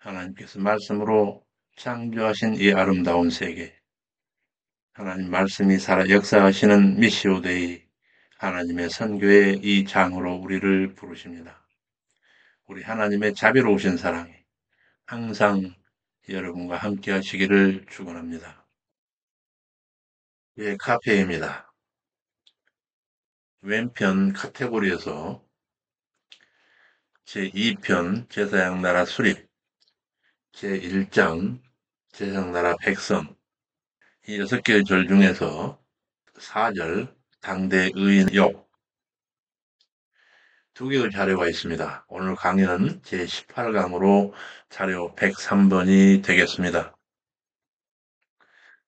하나님께서 말씀으로 창조하신 이 아름다운 세계, 하나님 말씀이 살아 역사하시는 미시오데이, 하나님의 선교의 이 장으로 우리를 부르십니다. 우리 하나님의 자비로우신 사랑이 항상 여러분과 함께 하시기를 축원합니다. 예, 카페입니다. 왼편 카테고리에서 제2편 제사장 나라 수립, 제1장 제사장 나라 백성, 이 6개의 절 중에서 4절 당대 의인 욕, 2개의 자료가 있습니다. 오늘 강의는 제18강으로 자료 103번이 되겠습니다.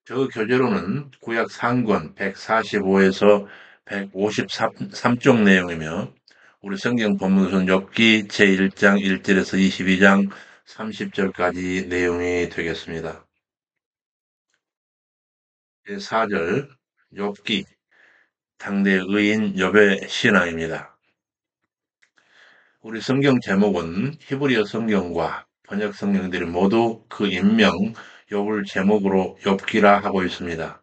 저 교재로는 구약 상권 145에서 153쪽 내용이며 우리 성경 본문으로는 욥기 제1장 1절에서 22장 30절까지 내용이 되겠습니다. 제4절 욥기 당대 의인 욥의 신앙입니다. 우리 성경 제목은 히브리어 성경과 번역 성경들이 모두 그 인명 욥을 제목으로 욥기라 하고 있습니다.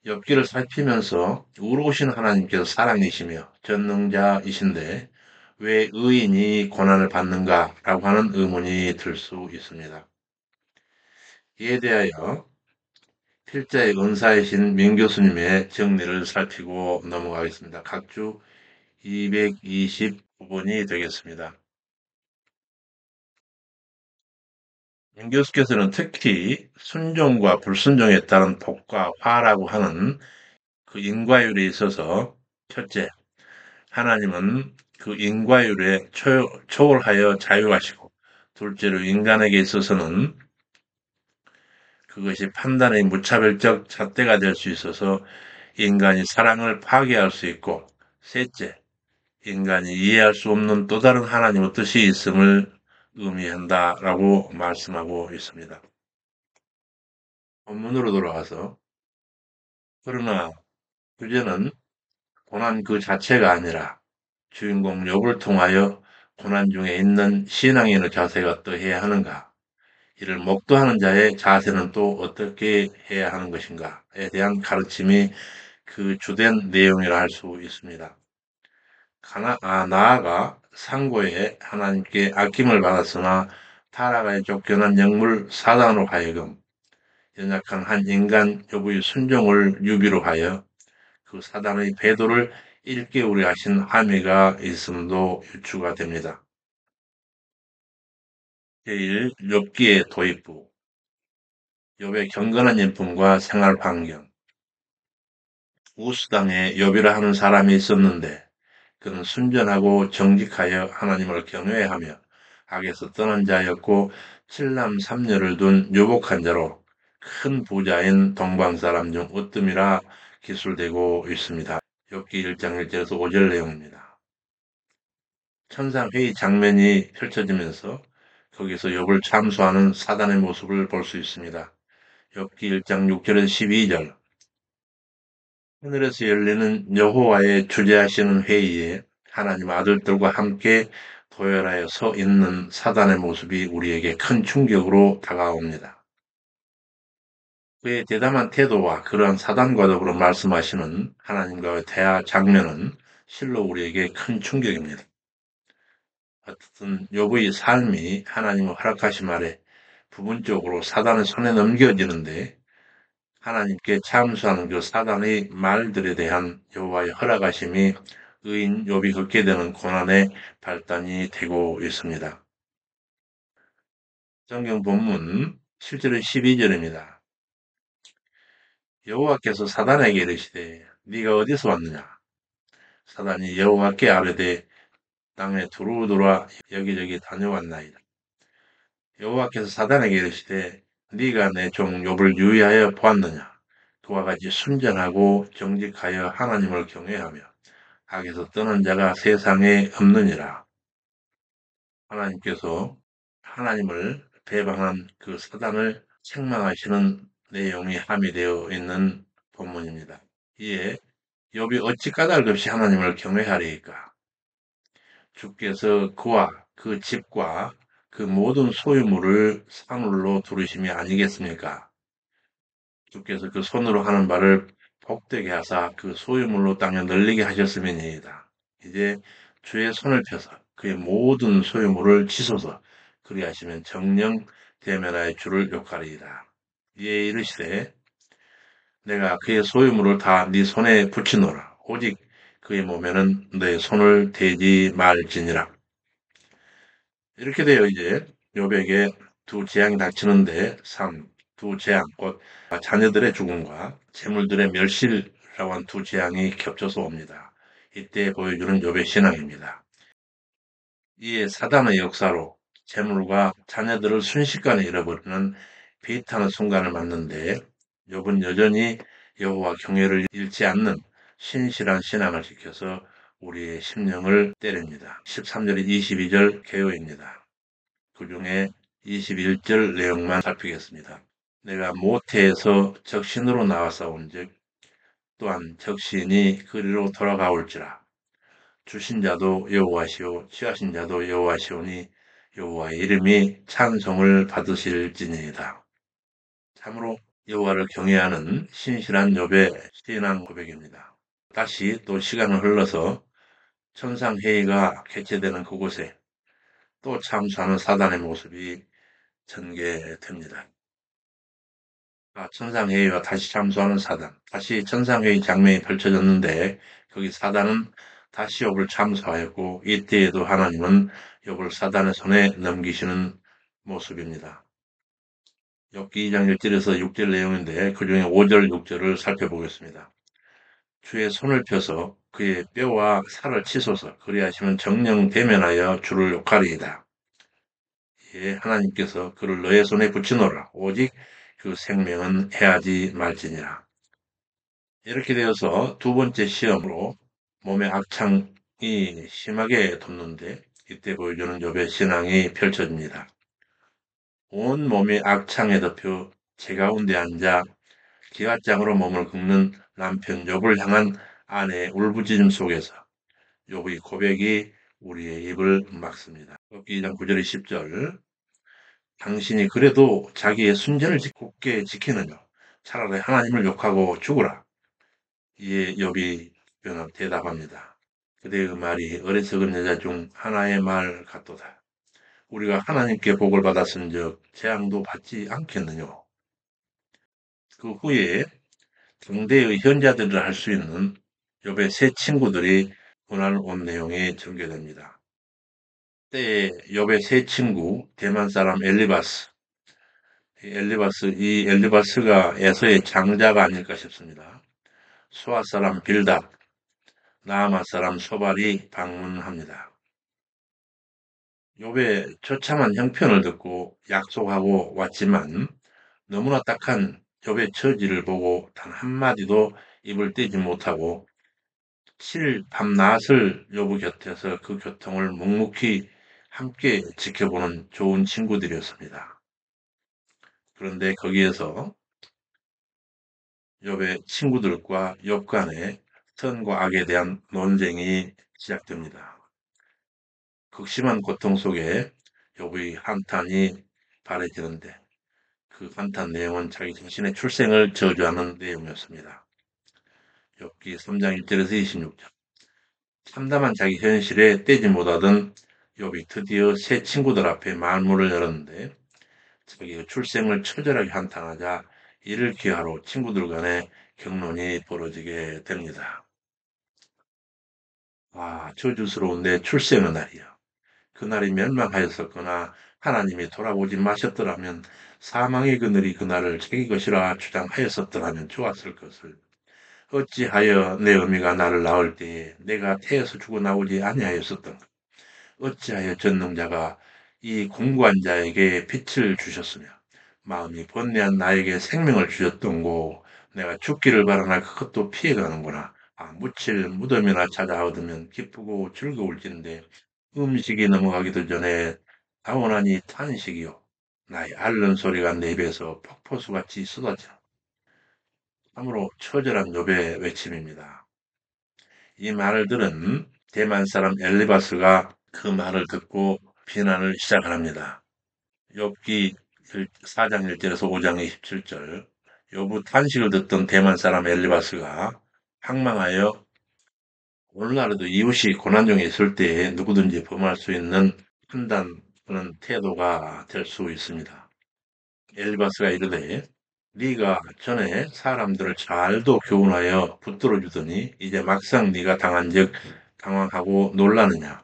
욥기를 살피면서 의로우신 하나님께서 사랑이시며 전능자이신데 왜 의인이 고난을 받는가라고 하는 의문이 들 수 있습니다. 이에 대하여 필자의 은사이신 민 교수님의 정리를 살피고 넘어가겠습니다. 각주 229번이 되겠습니다. 민 교수께서는 특히 순종과 불순종에 따른 복과 화라고 하는 그 인과율에 있어서 첫째, 하나님은 그 인과율에 초월하여 자유하시고 둘째로 인간에게 있어서는 그것이 판단의 무차별적 잣대가 될 수 있어서 인간이 사랑을 파괴할 수 있고 셋째, 인간이 이해할 수 없는 또 다른 하나님의 뜻이 있음을 의미한다라고 말씀하고 있습니다. 본문으로 돌아와서 그러나 주제는 고난 그 자체가 아니라 주인공 욥을 통하여 고난 중에 있는 신앙인의 자세가 어떠해야 하는가, 이를 목도하는 자의 자세는 또 어떻게 해야 하는 것인가에 대한 가르침이 그 주된 내용이라 할 수 있습니다. 나아가 상고에 하나님께 아낌을 받았으나 타락에 쫓겨난 영물 사단으로 하여금 연약한 한 인간 욥의 순종을 유비로 하여 그 사단의 배도를 일깨우려 하신 함의가 있음도 유추가 됩니다. 제1. 욥기의 도입부, 욥의 경건한 인품과 생활 환경. 우스 땅에 욥이라 하는 사람이 있었는데 그는 순전하고 정직하여 하나님을 경외하며 악에서 떠난 자였고 칠남 삼녀를 둔 유복한 자로 큰 부자인 동방 사람 중 으뜸이라 기술되고 있습니다. 욥기 1장 1절에서 5절 내용입니다. 천상회의 장면이 펼쳐지면서 거기서 욥을 참수하는 사단의 모습을 볼 수 있습니다. 욥기 1장 6절에서 12절. 하늘에서 열리는 여호와의 주재하시는 회의에 하나님 아들들과 함께 도열하여 서 있는 사단의 모습이 우리에게 큰 충격으로 다가옵니다. 그의 대담한 태도와 그러한 사단과 더불어 말씀하시는 하나님과의 대화 장면은 실로 우리에게 큰 충격입니다. 어쨌든 욥의 삶이 하나님의 허락하심 아래 부분적으로 사단의 손에 넘겨지는데 하나님께 참수하는 그 사단의 말들에 대한 여호와의 허락하심이 의인 욥이 겪게 되는 고난의 발단이 되고 있습니다. 성경 본문 7절에 12절입니다. 여호와께서 사단에게 이르시되 네가 어디서 왔느냐? 사단이 여호와께 아뢰되 땅에 두루두루 여기저기 다녀왔나이다. 여호와께서 사단에게 이르시되 네가 내 종 욥을 유의하여 보았느냐? 그와 같이 순전하고 정직하여 하나님을 경외하며 악에서 떠난 자가 세상에 없느니라. 하나님께서 하나님을 배반한 그 사단을 책망하시는 내용이 함의되어 있는 본문입니다. 이에 욥이 어찌 까닭없이 하나님을 경외하리이까? 주께서 그와 그 집과 그 모든 소유물을 산울로 두르심이 아니겠습니까? 주께서 그 손으로 하는 바를 복되게 하사 그 소유물로 땅에 널리게 하셨음이니이다. 이제 주의 손을 펴서 그의 모든 소유물을 치소서 그리하시면 정령 대면하여 주를 욕하리이다. 이에 이르시되 내가 그의 소유물을 다 네 손에 붙이노라. 오직 그의 몸에는 내 손을 대지 말지니라. 이렇게 되어 이제 욥에게 두 재앙이 닥치는데 두 재앙, 곧 자녀들의 죽음과 재물들의 멸실이라고 한 두 재앙이 겹쳐서 옵니다. 이때 보여주는 욥의 신앙입니다. 이에 사단의 역사로 재물과 자녀들을 순식간에 잃어버리는 비탄의 순간을 맞는데 욥은 여전히 여호와 경외를 잃지 않는 신실한 신앙을 지켜서 우리의 심령을 때립니다. 13절에 22절 개요입니다. 그 중에 21절 내용만 살피겠습니다. 내가 모태에서 적신으로 나와싸운즉 또한 적신이 그리로 돌아가올지라. 주신 자도 여호와시오 취하신 자도 여호와시오니 여호와의 이름이 찬송을 받으실지니이다. 참으로 여호와를 경외하는 신실한 욥의 신앙 고백입니다. 다시 또 시간을 흘러서 천상회의가 개최되는 그곳에 또 참수하는 사단의 모습이 전개됩니다. 천상회의와 다시 참수하는 사단, 다시 천상회의 장면이 펼쳐졌는데 거기 사단은 다시 욥을 참수하였고 이때에도 하나님은 욥을 사단의 손에 넘기시는 모습입니다. 욥기 2장 1절에서 6절 내용인데 그중에 5절, 6절을 살펴보겠습니다. 주의 손을 펴서 그의 뼈와 살을 치소서 그리하시면 정령 대면하여 주를 욕하리이다. 예, 하나님께서 그를 너의 손에 붙이노라. 오직 그 생명은 해하지 말지니라. 이렇게 되어서 두 번째 시험으로 몸의 악창이 심하게 돋는데 이때 보여주는 욥의 신앙이 펼쳐집니다. 온 몸이 악창에 덮여 제 가운데 앉아 기왓장으로 몸을 긁는 남편 욥을 향한 아내의 울부짖음 속에서 욥의 고백이 우리의 입을 막습니다. 욥기 2장 9절에 10절 당신이 그래도 자기의 순전을 굳게 지키느냐 차라리 하나님을 욕하고 죽으라. 이에 욥이 대답합니다. 그대의 그 말이 어리석은 여자 중 하나의 말 같도다. 우리가 하나님께 복을 받았은즉 재앙도 받지 않겠느냐. 그 후에 당대의 현자들을 할 수 있는 욥의 세 친구들이 고난을 온 내용이 전개됩니다. 때에 욥의 세 친구 대만 사람 엘리바스, 이 엘리바스가 에서의 장자가 아닐까 싶습니다. 수아 사람 빌답, 나아마 사람 소발이 방문합니다. 욥의 처참한 형편을 듣고 약속하고 왔지만 너무나 딱한 욥의 처지를 보고 단 한마디도 입을 떼지 못하고 7일 밤낮을 욥의 곁에서 그 교통을 묵묵히 함께 지켜보는 좋은 친구들이었습니다. 그런데 거기에서 욥의 친구들과 욥 간의 선과 악에 대한 논쟁이 시작됩니다. 극심한 고통 속에 욥의 한탄이 발해지는데 그 한탄 내용은 자기 자신의 출생을 저주하는 내용이었습니다. 욥기 3장 1절에서 26절. 참담한 자기 현실에 떼지 못하던 욥이 드디어 새 친구들 앞에 말문을 열었는데 자기의 출생을 처절하게 한탄하자 이를 기하로 친구들 간에 격론이 벌어지게 됩니다. 저주스러운 내 출생의 날이야. 그날이 멸망하였었거나 하나님이 돌아보지 마셨더라면 사망의 그늘이 그날을 자기 것이라 주장하였었더라면 좋았을 것을. 어찌하여 내 어미가 나를 낳을 때에 내가 태에서 죽어나오지 아니하였었던가. 어찌하여 전능자가 이 공고한 자에게 빛을 주셨으며 마음이 번뇌한 나에게 생명을 주셨던고. 내가 죽기를 바라나 그것도 피해가는구나. 묻힐 무덤이나 찾아 얻으면 기쁘고 즐거울진데 음식이 넘어가기도 전에 다원하니 탄식이요. 나의 앓는 소리가 내 입에서 폭포수같이 쏟아져. 참으로 처절한 욥의 외침입니다. 이 말을 들은 대만 사람 엘리바스가 그 말을 듣고 비난을 시작합니다. 욥기 4장 1절에서 5장 27절. 욥의 탄식을 듣던 대만 사람 엘리바스가 황망하여 오늘날에도 이웃이 고난 중에 있을 때에 누구든지 범할 수 있는 판단 또는 태도가 될 수 있습니다. 엘리바스가 이르되 네가 전에 사람들을 잘도 교훈하여 붙들어 주더니 이제 막상 네가 당한즉 당황하고 놀라느냐.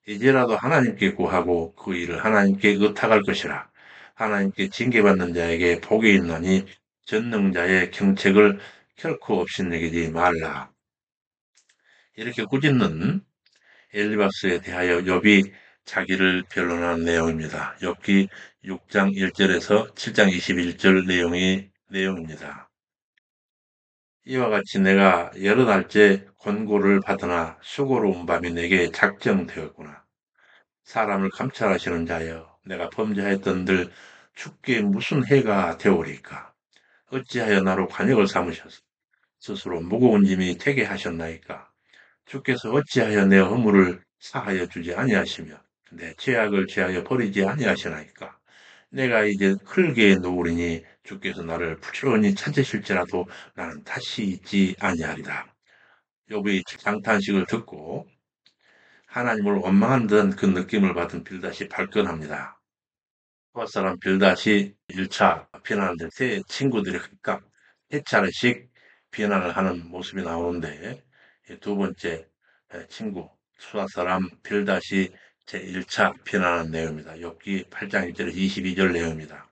이제라도 하나님께 구하고 그 일을 하나님께 의탁할 것이라. 하나님께 징계받는 자에게 복이 있나니 전능자의 경책을 결코 없이 내기지 말라. 이렇게 꾸짖는 엘리바스에 대하여 욥이 자기를 변론하는 내용입니다. 욥기 6장 1절에서 7장 21절 내용입니다. 이와 같이 내가 여러 달째 권고를 받으나 수고로운 밤이 내게 작정되었구나. 사람을 감찰하시는 자여, 내가 범죄하였던들 주께 무슨 해가 되오리까? 어찌하여 나로 관역을 삼으셔서 스스로 무거운 짐이 되게 하셨나이까? 주께서 어찌하여 내 허물을 사하여 주지 아니하시며 내 죄악을 죄하여 버리지 아니하시나이까? 내가 이제 흙에 누우리니 주께서 나를 부지런히 찾으실지라도 나는 다시 있지 아니하리라. 욥이 장탄식을 듣고 하나님을 원망한 듯한 그 느낌을 받은 빌닷이 발끈합니다. 사람 빌닷이 1차 비난하는데 세 친구들이 각각 세 차례씩 비난을 하는 모습이 나오는데 두 번째 친구 수사사람 빌닷이 제1차 비난하는 내용입니다. 욥기 8장 1절에서 22절 내용입니다.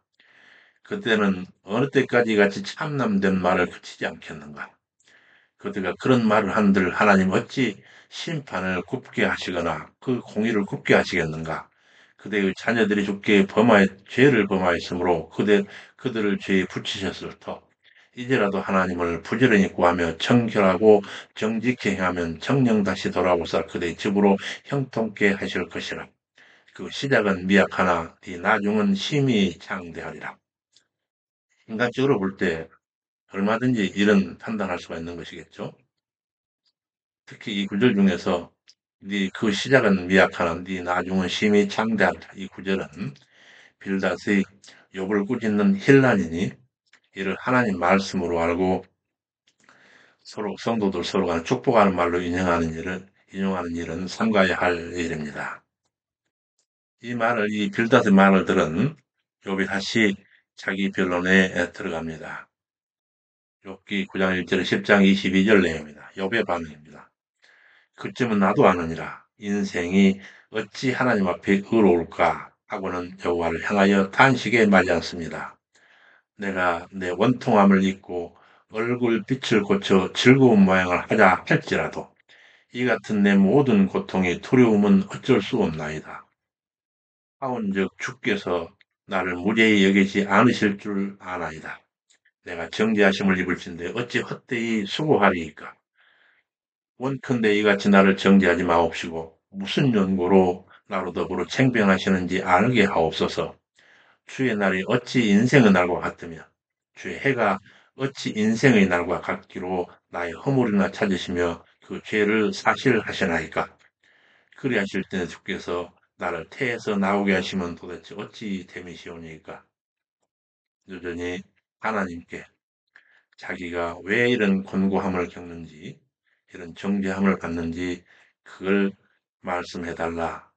그때는 어느 때까지 같이 참남된 말을 그치지 않겠는가. 그들가 그런 말을 한들 하나님 어찌 심판을 굽게 하시거나 그 공의를 굽게 하시겠는가. 그대의 자녀들이 주께 죄를 범하였으므로 그들을 죄에 붙이셨을 터. 이제라도 하나님을 부지런히 구하며 청결하고 정직히 행하면 정령 다시 돌아오사 그대의 집으로 형통케 하실 것이라. 그 시작은 미약하나 이 나중은 심히 장대하리라. 인간적으로 볼 때 얼마든지 이런 판단할 수가 있는 것이겠죠. 특히 이 구절 중에서 네 그 시작은 미약하나 네 나중은 심히 장대하리라. 이 구절은 빌닷의 욥을 꾸짖는 힐난이니 이를 하나님 말씀으로 알고 서로 성도들 서로가 축복하는 말로 인용하는 일은 삼가야 할 일입니다. 이 빌닷의 말을 들은 욥이 다시 자기 변론에 들어갑니다. 욥기 9장 1절에 10장 22절 내용입니다. 욥의 반응입니다. 그쯤은 나도 아느니라. 인생이 어찌 하나님 앞에 의로울까 하고는 여호와를 향하여 탄식에 마지 않습니다. 내가 내 원통함을 잊고 얼굴 빛을 고쳐 즐거운 모양을 하자 할지라도 이 같은 내 모든 고통의 두려움은 어쩔 수 없나이다. 하온즉 주께서 나를 무죄히 여기지 않으실 줄 아나이다. 내가 정죄하심을 입을진데 어찌 헛되이 수고하리이까. 원컨대 이같이 나를 정죄하지 마옵시고 무슨 연고로 나로 더불어 챙병하시는지 알게 하옵소서. 주의 날이 어찌 인생의 날과 같으며 주의 해가 어찌 인생의 날과 같기로 나의 허물이나 찾으시며 그 죄를 사실하시나이까. 그리하실 때는 주께서 나를 태에서 나오게 하시면 도대체 어찌 됨이시오니까. 여전히 하나님께 자기가 왜 이런 곤고함을 겪는지 이런 정죄함을 받는지 그걸 말씀해달라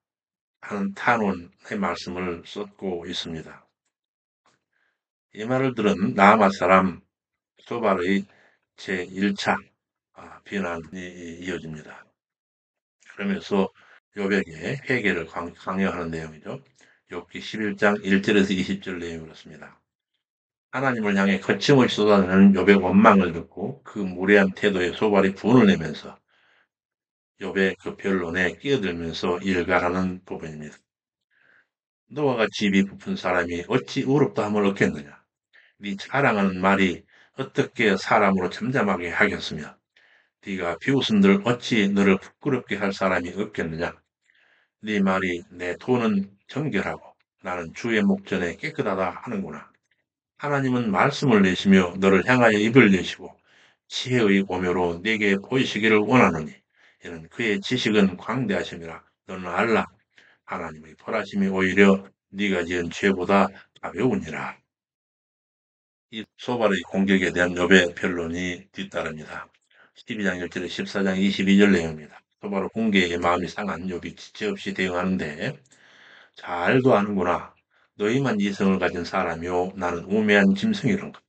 하는 탄원의 말씀을 썼고 있습니다. 이 말을 들은 나아마 사람 소발의 제1차 비난이 이어집니다. 그러면서 욥에게 회개를 강요하는 내용이죠. 욥기 11장 1절에서 20절 내용이 그렇습니다. 하나님을 향해 거침없이 쏟아내는 욥의 원망을 듣고 그 무례한 태도에 소발이 분을 내면서 욥의 그 변론에 끼어들면서 일갈하는 부분입니다. 너와 같이 입이 부푼 사람이 어찌 의롭다 함을 얻겠느냐. 네 자랑하는 말이 어떻게 사람으로 잠잠하게 하겠으며 네가 비웃음들 어찌 너를 부끄럽게 할 사람이 없겠느냐. 네 말이 내 돈은 정결하고 나는 주의 목전에 깨끗하다 하는구나. 하나님은 말씀을 내시며 너를 향하여 입을 내시고 지혜의 오묘로 네게 보이시기를 원하노니 이는 그의 지식은 광대하심이라. 너는 알라. 하나님의 벌하심이 오히려 네가 지은 죄보다 가벼우니라. 이 소발의 공격에 대한 욥의 변론이 뒤따릅니다. 12장 1절에 14장 22절 내용입니다. 소발의 공격에 마음이 상한 욥이 지체없이 대응하는데 잘도 아는구나. 너희만 이성을 가진 사람이요 나는 우매한 짐승이란가.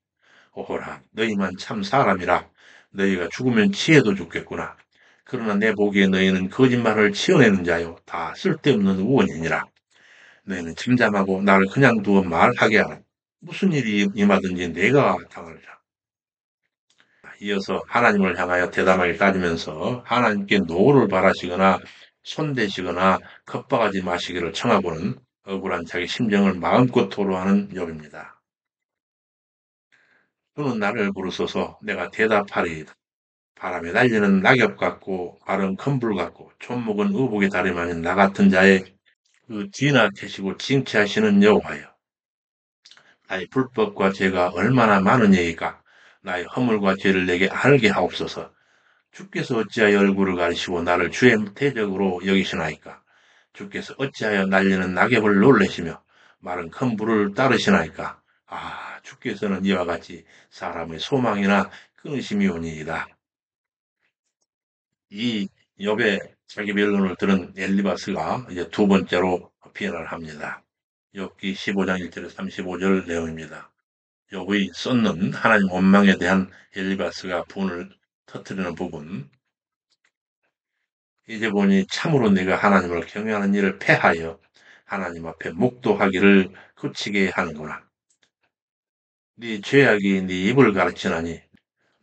오호라 너희만 참 사람이라. 너희가 죽으면 치에도 죽겠구나. 그러나 내 보기에 너희는 거짓말을 치어내는 자요 다 쓸데없는 우원이니라. 너희는 잠잠하고 나를 그냥 두어 말하게 하라. 무슨 일이 임하든지 내가 당하리라. 이어서 하나님을 향하여 대담하게 따지면서 하나님께 노를 바라시거나 손대시거나 겁박하지 마시기를 청하고는 억울한 자기 심정을 마음껏 토로하는 욥입니다. 주는 나를 부르소서 내가 대답하리이다. 바람에 날리는 낙엽 같고 발은 큰불 같고 손목은 의복에 다름아닌 나 같은 자의 그 뒤나 캐시고 징치하시는 여호와여. 나의 불법과 죄가 얼마나 많으니이까 나의 허물과 죄를 내게 알게 하옵소서. 주께서 어찌하여 얼굴을 가리시고 나를 주의 대적으로 여기시나이까. 주께서 어찌하여 날리는 낙엽을 놀래시며 마른 큰 불을 따르시나이까. 아, 주께서는 이와 같이 사람의 소망이나 끊으심이 오니이다. 이 욥의 자기 변론을 들은 엘리바스가 이제 두 번째로 비난을 합니다. 욥기 15장 1절에 35절 내용입니다. 욥의 쏟는 하나님 원망에 대한 엘리바스가 분을 터뜨리는 부분. 이제 보니 참으로 내가 하나님을 경외하는 일을 패하여 하나님 앞에 묵도하기를 그치게 하는구나. 네 죄악이 네 입을 가르치나니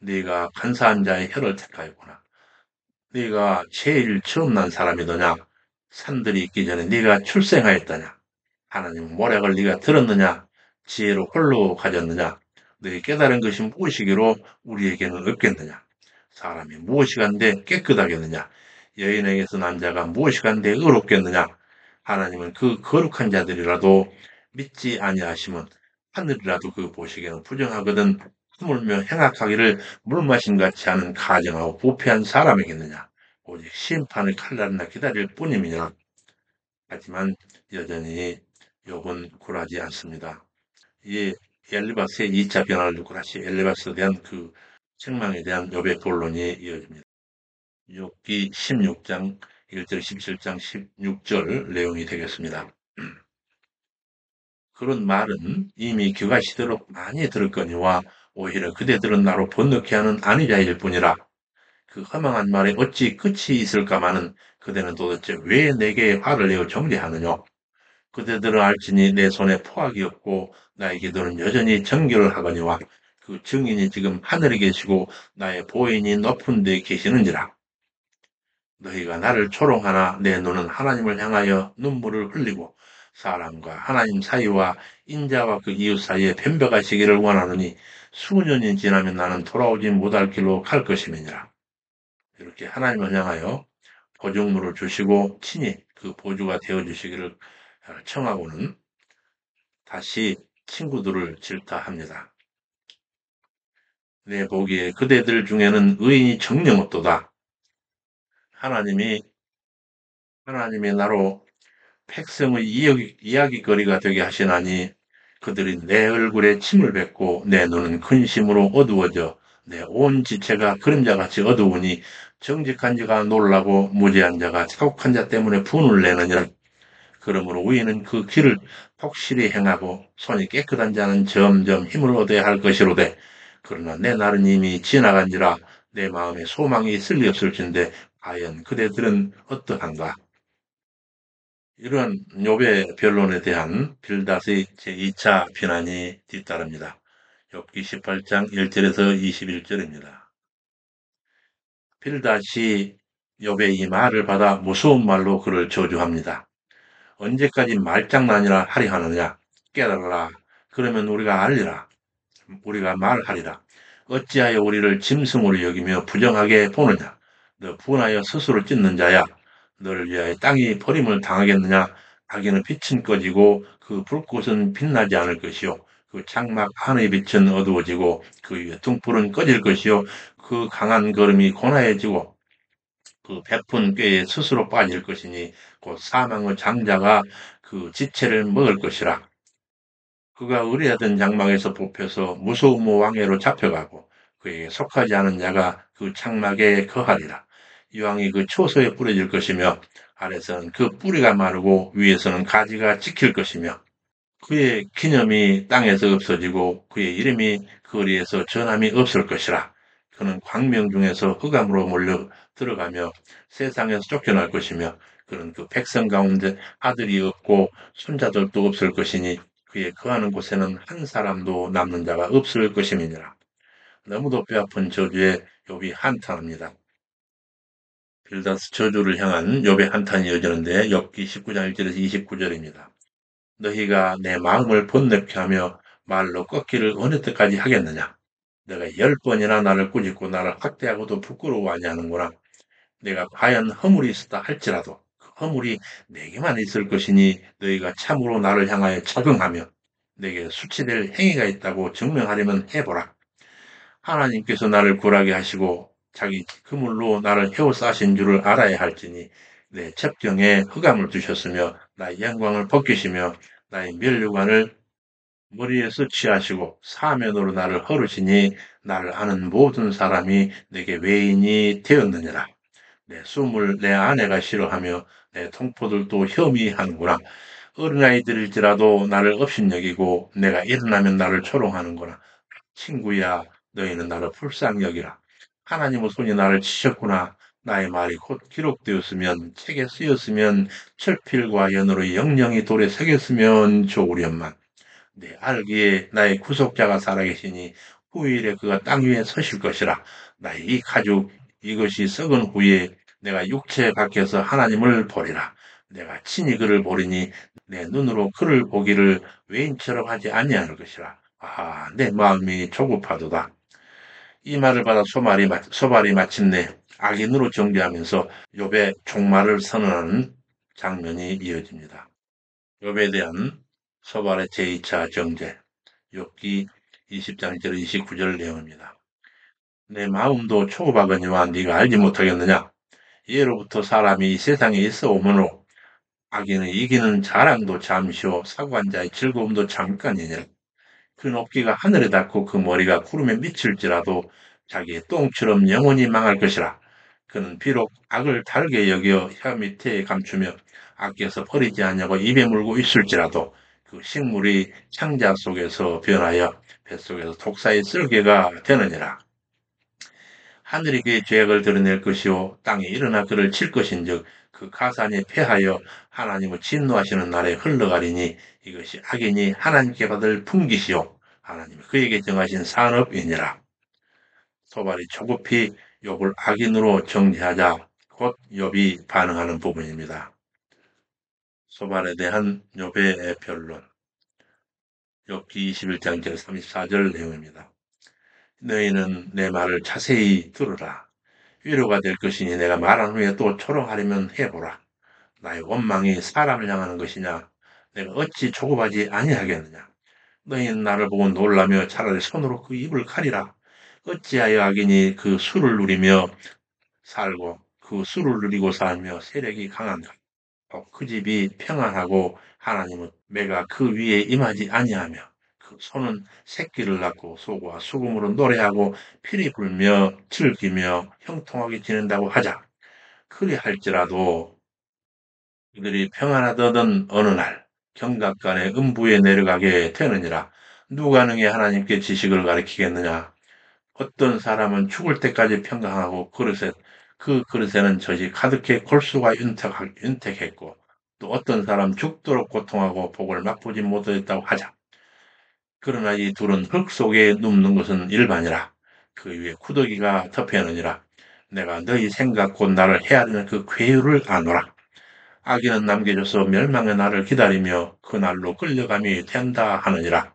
네가 간사한 자의 혀를 택하였구나. 네가 제일 처음 난 사람이더냐? 산들이 있기 전에 네가 출생하였다냐? 하나님 모략을 네가 들었느냐? 지혜로 홀로 가졌느냐? 너희 깨달은 것이 무엇이기로 우리에게는 없겠느냐? 사람이 무엇이 간데 깨끗하겠느냐? 여인에게서 난 자가 무엇이 간데 의롭겠느냐? 하나님은 그 거룩한 자들이라도 믿지 아니하시면 하늘이라도 그 보시기에는 부정하거든 하물며 행악하기를 물마신 같이 하는 가정하고 부패한 사람이겠느냐? 오직 심판의 칼날이나 기다릴 뿐임이냐? 하지만 여전히 욥은 굴하지 않습니다. 이 엘리바스의 2차 변화를 듣고 다시 엘리바스에 대한 그 책망에 대한 욥의 본론이 이어집니다. 욥기 16장 1절 17장 16절 내용이 되겠습니다. 그런 말은 이미 규가시대로 많이 들었거니와 오히려 그대들은 나로 번뇌케 하는 안위자일 뿐이라. 그 허망한 말에 어찌 끝이 있을까마는 그대는 도대체 왜 내게 화를 내어 정죄하느냐. 그대들은 알지니 내 손에 포악이 없고 나에게 너는 여전히 정결을 하거니와 그 증인이 지금 하늘에 계시고 나의 보인이 높은 데 계시는지라. 너희가 나를 조롱하나 내 눈은 하나님을 향하여 눈물을 흘리고 사람과 하나님 사이와 인자와 그 이웃 사이에 변벽하시기를 원하노니 수년이 지나면 나는 돌아오지 못할 길로 갈 것임이니라. 이렇게 하나님을 향하여 보증물을 주시고 친히 그 보주가 되어 주시기를 청하고는 다시 친구들을 질타합니다. 내 보기에 그대들 중에는 의인이 정령 없도다. 하나님이 나로 백성의 이야기거리가 되게 하시나니 그들이 내 얼굴에 침을 뱉고 내 눈은 근심으로 어두워져 내 온 지체가 그림자같이 어두우니 정직한 자가 놀라고 무죄한 자가 자국한 자 때문에 분을 내느니라. 그러므로 우리는 그 길을 확실히 행하고 손이 깨끗한 자는 점점 힘을 얻어야 할 것이로되 그러나 내 날은 이미 지나간지라 내 마음에 소망이 있을 리 없을진데 과연 그대들은 어떠한가. 이러한 욥의 변론에 대한 빌닷의 제2차 비난이 뒤따릅니다. 욥기 18장 1절에서 21절입니다. 빌닷이 욥의 이 말을 받아 무서운 말로 그를 저주합니다. 언제까지 말장난이라 하리 하느냐? 깨달아라. 그러면 우리가 알리라. 우리가 말하리라. 어찌하여 우리를 짐승으로 여기며 부정하게 보느냐? 너 분하여 스스로 찢는 자야. 너를 위하여 땅이 버림을 당하겠느냐? 자기는 빛은 꺼지고 그 불꽃은 빛나지 않을 것이요. 그 장막 하늘의 빛은 어두워지고 그 위에 등불은 꺼질 것이요. 그 강한 걸음이 고나해지고 그 베푼 꾀에 스스로 빠질 것이니 곧 사망의 장자가 그 지체를 먹을 것이라. 그가 의리하던 장막에서 뽑혀서 무소모 왕에로 잡혀가고 그에게 속하지 않은 자가 그 장막에 거하리라. 이 왕이 그 초소에 뿌려질 것이며 아래서는 그 뿌리가 마르고 위에서는 가지가 찍힐 것이며 그의 기념이 땅에서 없어지고 그의 이름이 거리에서 전함이 없을 것이라. 그는 광명 중에서 흑암으로 몰려 들어가며 세상에서 쫓겨날 것이며 그는 그 백성 가운데 아들이 없고 손자들도 없을 것이니 그의 거하는 곳에는 한 사람도 남는 자가 없을 것임이니라. 너무도 뼈아픈 저주에 욥이 한탄합니다. 빌다스 저주를 향한 욥의 한탄이 이어지는데 욥기 19장 1절에서 29절입니다. 너희가 내 마음을 번뇌케 하며 말로 꺾기를 어느 때까지 하겠느냐? 내가 10번이나 나를 꾸짖고 나를 학대하고도 부끄러워하지 하는구나. 내가 과연 허물이 있었다 할지라도 그 허물이 내게만 있을 것이니 너희가 참으로 나를 향하여 자긍하며 내게 수치될 행위가 있다고 증명하려면 해보라. 하나님께서 나를 굴하게 하시고 자기 그물로 나를 헤워싸신 줄을 알아야 할지니 내 첩경에 흑암을 두셨으며 나의 영광을 벗기시며 나의 면류관을 머리에서 취하시고 사면으로 나를 헐으시니 나를 아는 모든 사람이 내게 외인이 되었느니라. 내 숨을 내 아내가 싫어하며 내 동포들도 혐의하는구나. 어린아이들일지라도 나를 업신여기고 내가 일어나면 나를 조롱하는구나. 친구야, 너희는 나를 불쌍히 여기라. 하나님의 손이 나를 치셨구나. 나의 말이 곧 기록되었으면 책에 쓰였으면 철필과 연으로 영영이 돌에 새겼으면 좋으련만. 내 알기에 나의 구속자가 살아계시니 후일에 그가 땅 위에 서실 것이라. 나의 이 가죽 이것이 썩은 후에 내가 육체 밖에서 하나님을 보리라. 내가 친히 그를 보리니 내 눈으로 그를 보기를 외인처럼 하지 아니하는 것이라. 아, 내 마음이 조급하도다. 이 말을 받아 소발이 마침내 악인으로 정죄하면서 욥의 종말을 선언하는 장면이 이어집니다. 욥에 대한 소발의 제2차 정죄, 욥기 20장 1절 29절 내용입니다. 내 마음도 초급하거니와 네가 알지 못하겠느냐? 예로부터 사람이 이 세상에 있어 오므로 악인의 이기는 자랑도 잠시오 사고한 자의 즐거움도 잠깐이니라. 그 높이가 하늘에 닿고 그 머리가 구름에 미칠지라도 자기의 똥처럼 영원히 망할 것이라. 그는 비록 악을 달게 여겨 혀 밑에 감추며 아껴서 버리지 않냐고 입에 물고 있을지라도 그 식물이 창자 속에서 변하여 뱃속에서 독사의 쓸개가 되느니라. 하늘이 그의 죄악을 드러낼 것이요 땅이 일어나 그를 칠 것인즉 그 가산이 패하여 하나님을 진노하시는 날에 흘러가리니 이것이 악인이 하나님께 받을 풍기시요 하나님이 그에게 정하신 산업이니라. 소발이 조급히 욥을 악인으로 정죄하자 곧 욥이 반응하는 부분입니다. 소발에 대한 욥의 변론 욥기 21장 34절 내용입니다. 너희는 내 말을 자세히 들으라. 위로가 될 것이니 내가 말한 후에 또 초롱하려면 해보라. 나의 원망이 사람을 향하는 것이냐? 내가 어찌 조급하지 아니하겠느냐? 너희는 나를 보고 놀라며 차라리 손으로 그 입을 가리라. 어찌하여 악인이 그 수를 누리며 살고 그 수를 누리고 살며 세력이 강한가? 그 집이 평안하고 하나님은 매가 그 위에 임하지 아니하며 그 손은 새끼를 낳고 소와 수금으로 노래하고 피리 불며 즐기며 형통하게 지낸다고 하자. 그리할지라도 그들이 평안하던 어느 날 경각간에 음부에 내려가게 되느니라. 누가 능히 하나님께 지식을 가리키겠느냐? 어떤 사람은 죽을 때까지 평강하고 그 그릇에는 젖이 가득해 골수가 윤택했고 또 어떤 사람 죽도록 고통하고 복을 맛보지 못했다고 하자. 그러나 이 둘은 흙 속에 눕는 것은 일반이라. 그 위에 구더기가 덮여느니라. 내가 너희 생각 곧 나를 헤아리는 그 괴유를 아노라. 악인은 남겨져서 멸망의 날을 기다리며 그 날로 끌려감이 된다 하느니라.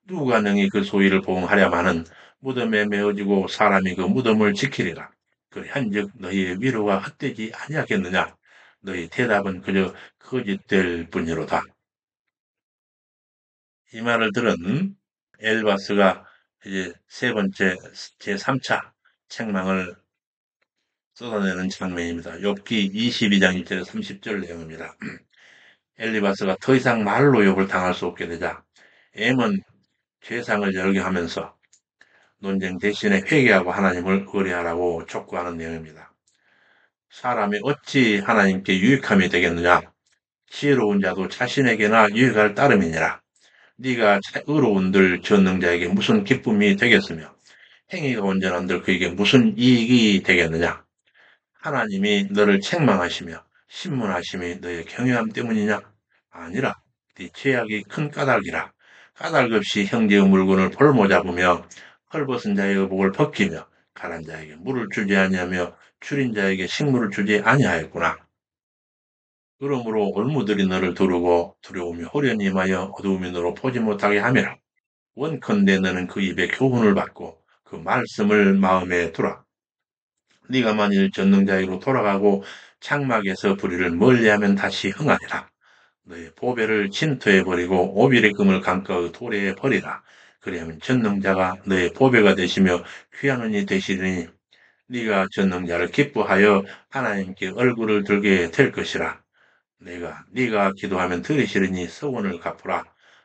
누가 능히 그 소위를 보응하려마는 무덤에 메어지고 사람이 그 무덤을 지키리라. 그한즉 너희의 위로가 헛되지 아니하겠느냐? 너희 대답은 그저 거짓될 뿐이로다. 이 말을 들은 엘바스가 이제 세 번째 제3차 책망을 쏟아내는 장면입니다. 욥기 22장 1절에 30절 내용입니다. 엘리바스가 더 이상 말로 욥을 당할 수 없게 되자 M은 죄상을 열게 하면서 논쟁 대신에 회개하고 하나님을 의뢰하라고 촉구하는 내용입니다. 사람이 어찌 하나님께 유익함이 되겠느냐? 지혜로운 자도 자신에게나 유익할 따름이니라. 네가 의로운들 전능자에게 무슨 기쁨이 되겠으며 행위가 온전한들 그에게 무슨 이익이 되겠느냐? 하나님이 너를 책망하시며 신문하심이 너의 경외함 때문이냐? 아니라 네 죄악이 큰 까닭이라. 까닭 없이 형제의 물건을 볼모 잡으며 헐벗은 자의 의복을 벗기며 가난 자에게 물을 주지 아니하며 줄인 자에게 식물을 주지 아니하였구나. 그러므로 올무들이 너를 두르고 두려우며 호련히 임하여 어두움이 너로 보지 못하게 함이라. 원컨대 너는 그 입에 교훈을 받고 그 말씀을 마음에 두라. 네가 만일 전능자에게로 돌아가고 장막에서 불의를 멀리하면 다시 흥하리라. 너의 보배를 진토에 버리고 오빌의 금을 강가의 도래에 버리라. 그리하면 전능자가 너의 보배가 되시며 귀한 은이 되시리니 네가 전능자를 기뻐하여 하나님께 얼굴을 들게 될 것이라. 네가 기도하면 들으시리니 서원을 갚으라.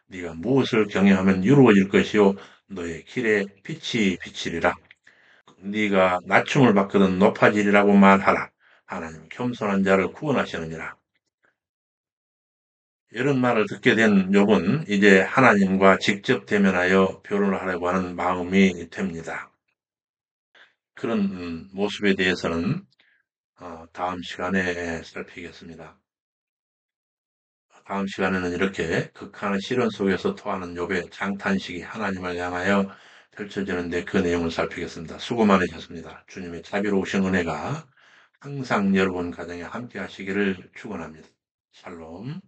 네가 무엇을 경영하면 이루어질 것이요 너의 길에 빛이 비치리라. 네가 낮춤을 받거든 높아지리라고 말하라. 하나님 겸손한 자를 구원하시느니라. 이런 말을 듣게 된 욥은 이제 하나님과 직접 대면하여 변호를 하려고 하는 마음이 됩니다. 그런 모습에 대해서는 다음 시간에 살피겠습니다. 다음 시간에는 이렇게 극한의 시련 속에서 토하는 욥의 장탄식이 하나님을 향하여 펼쳐지는데 그 내용을 살피겠습니다. 수고 많으셨습니다. 주님의 자비로우신 은혜가 항상 여러분 가정에 함께 하시기를 축원합니다. 샬롬.